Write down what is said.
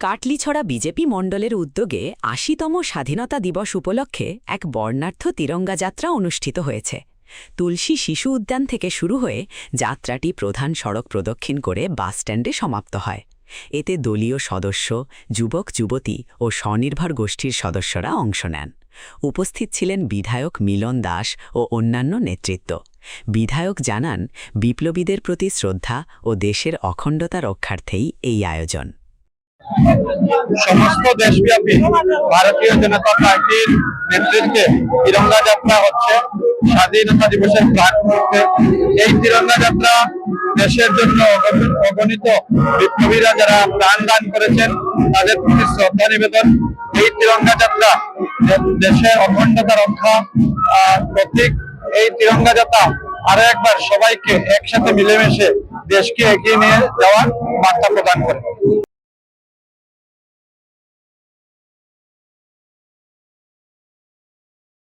Katlichhara BJP মণ্ডলের উদ্যোগে ৮০তম স্বাধীনতা দিবস উপলক্ষে এক বর্ণাঢ্য তিরঙ্গা যাত্রা অনুষ্ঠিত হয়েছে। তুলসী শিশু উদ্যান থেকে শুরু হয়ে যাত্রাটি প্রধান সড়ক প্রদক্ষিণ করে বাসস্ট্যান্ডে সমাপ্ত হয়। এতে দলীয় সদস্য, যুবক যুবতী ও স্বনির্ভর গোষ্ঠীর সদস্যরা অংশ নেন। উপস্থিত ছিলেন বিধায়ক মিলন দাস ও অন্যান্য নেতৃত্ব। বিধায়ক জানান, বিপ্লবীদের প্রতি শ্রদ্ধা ও দেশের অখণ্ডতা রক্ষার্থেই এই আয়োজন। সমস্ত দেশব্যাপী ভারতীয় জনতা পার্টির নেতৃত্বে তিরঙ্গা যাত্রা হচ্ছে স্বাধীনতা দিবসের প্রাক মুহূর্তে। এই তিরঙ্গা যাত্রা দেশের জন্য অগণিত বিপ্লবীরা যারা প্রাণ দান করেছেন তাদের প্রতি শ্রদ্ধা নিবেদন। এই তিরঙ্গা যাত্রা দেশের অখণ্ডতা রক্ষা প্রতীক। এই তিরঙ্গা যাত্রা আরো একবার সবাইকে একসাথে মিলেমিশে দেশকে এগিয়ে নিয়ে যাওয়ার বার্তা প্রদান করে।